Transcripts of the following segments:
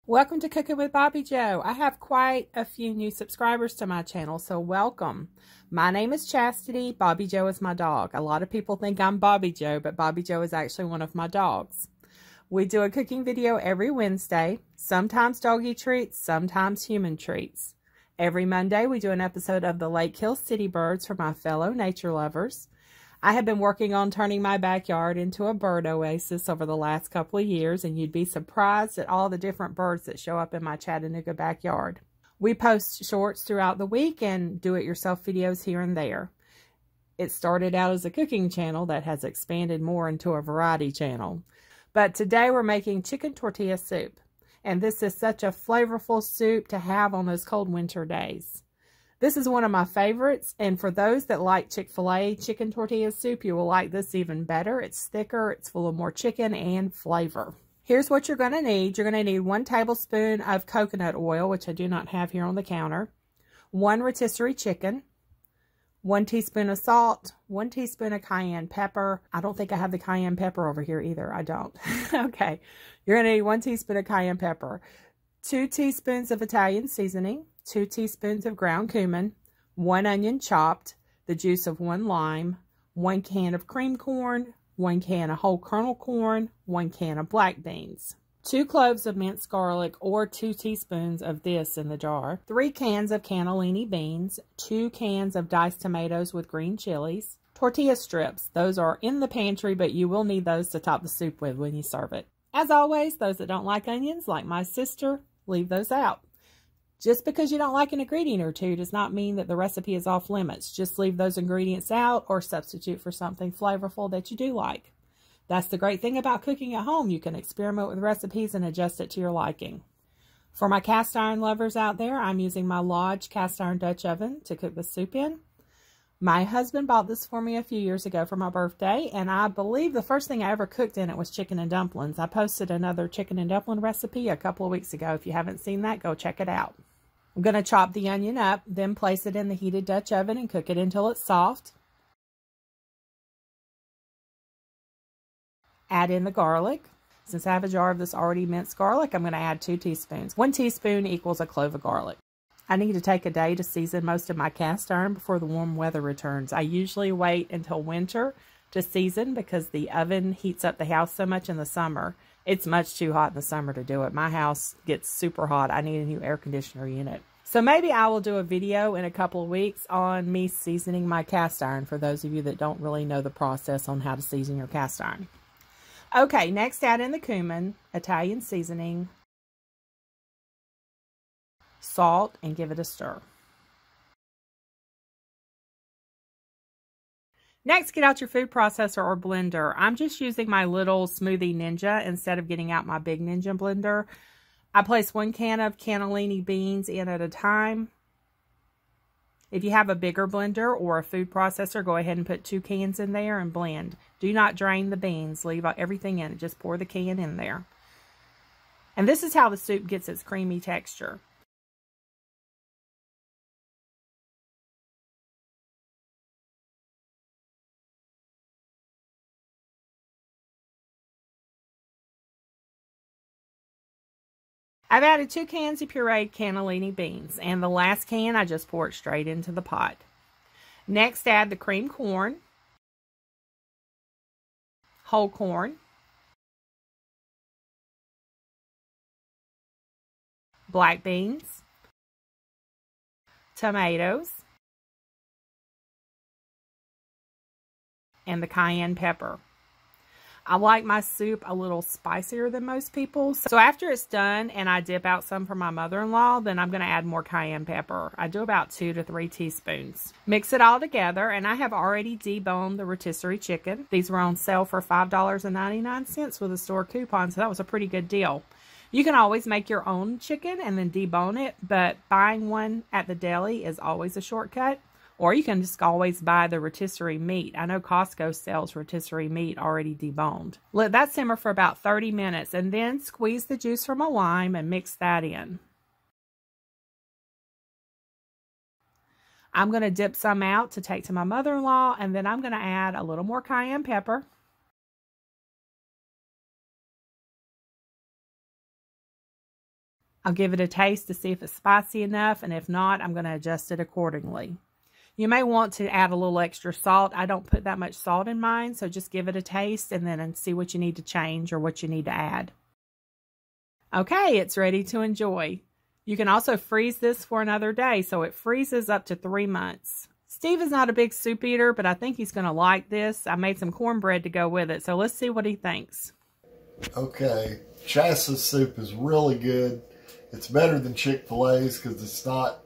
Welcome to Cooking with Bobby Joe. I have quite a few new subscribers to my channel, so welcome. My name is Chastity. Bobby Joe is my dog. A lot of people think I'm Bobby Joe, but Bobby Joe is actually one of my dogs. We do a cooking video every Wednesday, sometimes doggy treats, sometimes human treats. Every Monday, we do an episode of the Lake Hill City Birds for my fellow nature lovers. I have been working on turning my backyard into a bird oasis over the last couple of years, and you'd be surprised at all the different birds that show up in my Chattanooga backyard. We post shorts throughout the week and do-it-yourself videos here and there. It started out as a cooking channel that has expanded more into a variety channel. But today we're making chicken tortilla soup, and this is such a flavorful soup to have on those cold winter days. This is one of my favorites, and for those that like Chick-fil-A chicken tortilla soup, you will like this even better. It's thicker, it's full of more chicken and flavor. Here's what you're going to need. You're going to need 1 tablespoon of coconut oil, which I do not have here on the counter, 1 rotisserie chicken, 1 teaspoon of salt, 1 teaspoon of cayenne pepper. I don't think I have the cayenne pepper over here either. I don't. Okay. You're going to need 1 teaspoon of cayenne pepper, 2 teaspoons of Italian seasoning, 2 teaspoons of ground cumin, 1 onion chopped, the juice of 1 lime, 1 can of cream corn, 1 can of whole kernel corn, 1 can of black beans, 2 cloves of minced garlic or 2 teaspoons of this in the jar, 3 cans of cannellini beans, 2 cans of diced tomatoes with green chilies, tortilla strips. Those are in the pantry, but you will need those to top the soup with when you serve it. As always, those that don't like onions, like my sister, leave those out. Just because you don't like an ingredient or two does not mean that the recipe is off limits. Just leave those ingredients out or substitute for something flavorful that you do like. That's the great thing about cooking at home. You can experiment with recipes and adjust it to your liking. For my cast iron lovers out there, I'm using my Lodge cast iron Dutch oven to cook the soup in. My husband bought this for me a few years ago for my birthday, and I believe the first thing I ever cooked in it was chicken and dumplings. I posted another chicken and dumpling recipe a couple of weeks ago. If you haven't seen that, go check it out. I'm going to chop the onion up, then place it in the heated Dutch oven and cook it until it's soft. Add in the garlic. Since I have a jar of this already minced garlic, I'm going to add 2 teaspoons. 1 teaspoon equals a clove of garlic. I need to take a day to season most of my cast iron before the warm weather returns. I usually wait until winter to season because the oven heats up the house so much in the summer. It's much too hot in the summer to do it. My house gets super hot. I need a new air conditioner unit. So maybe I will do a video in a couple of weeks on me seasoning my cast iron for those of you that don't really know the process on how to season your cast iron. Okay, next add in the cumin, Italian seasoning, salt, and give it a stir. Next, get out your food processor or blender. I'm just using my little Smoothie Ninja instead of getting out my big Ninja blender. I place 1 can of cannellini beans in at a time. If you have a bigger blender or a food processor, go ahead and put 2 cans in there and blend. Do not drain the beans. Leave everything in it. Just pour the can in there. And this is how the soup gets its creamy texture. I've added 2 cans of pureed cannellini beans, and the last can I just pour it straight into the pot. Next, add the cream corn, whole corn, black beans, tomatoes, and the cayenne pepper. I like my soup a little spicier than most people. So after it's done and I dip out some for my mother-in-law, then I'm going to add more cayenne pepper. I do about 2 to 3 teaspoons. Mix it all together, and I have already deboned the rotisserie chicken. These were on sale for $5.99 with a store coupon, so that was a pretty good deal. You can always make your own chicken and then debone it, but buying one at the deli is always a shortcut. Or you can just always buy the rotisserie meat. I know Costco sells rotisserie meat already deboned. Let that simmer for about 30 minutes and then squeeze the juice from a lime and mix that in. I'm going to dip some out to take to my mother-in-law, and then I'm going to add a little more cayenne pepper. I'll give it a taste to see if it's spicy enough, and if not, I'm going to adjust it accordingly. You may want to add a little extra salt. I don't put that much salt in mine, so just give it a taste and then see what you need to change or what you need to add. Okay, it's ready to enjoy. You can also freeze this for another day, so it freezes up to 3 months. Steve is not a big soup eater, but I think he's going to like this. I made some cornbread to go with it, so let's see what he thinks. Okay, Chasta's soup is really good. It's better than Chick-fil-A's because it's not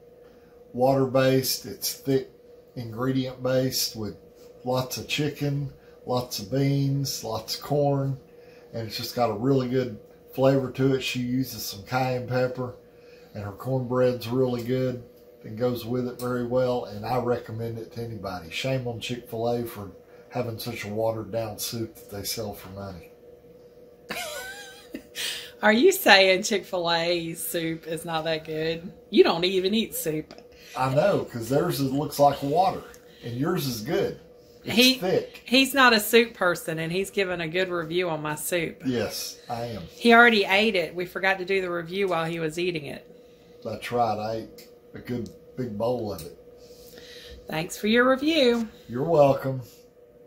water-based. It's thick ingredient-based with lots of chicken, lots of beans, lots of corn, and it's just got a really good flavor to it. She uses some cayenne pepper, and her cornbread's really good. It goes with it very well, and I recommend it to anybody. Shame on Chick-fil-A for having such a watered-down soup that they sell for money. Are you saying Chick-fil-A soup is not that good? You don't even eat soup. I know, because theirs looks like water, and yours is good. It's thick. He's not a soup person, and he's given a good review on my soup. Yes, I am. He already ate it. We forgot to do the review while he was eating it. That's right. I ate a good big bowl of it. Thanks for your review. You're welcome.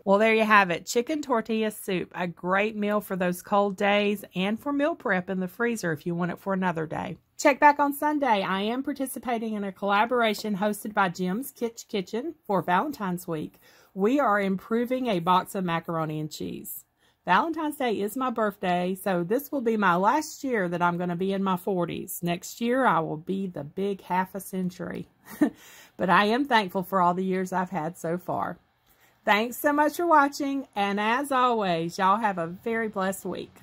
Well, there you have it. Chicken tortilla soup. A great meal for those cold days and for meal prep in the freezer if you want it for another day. Check back on Sunday. I am participating in a collaboration hosted by Jim's Kitchen for Valentine's Week. We are improving a box of macaroni and cheese. Valentine's Day is my birthday, so this will be my last year that I'm going to be in my 40s. Next year, I will be the big half a century. But I am thankful for all the years I've had so far. Thanks so much for watching, and as always, y'all have a very blessed week.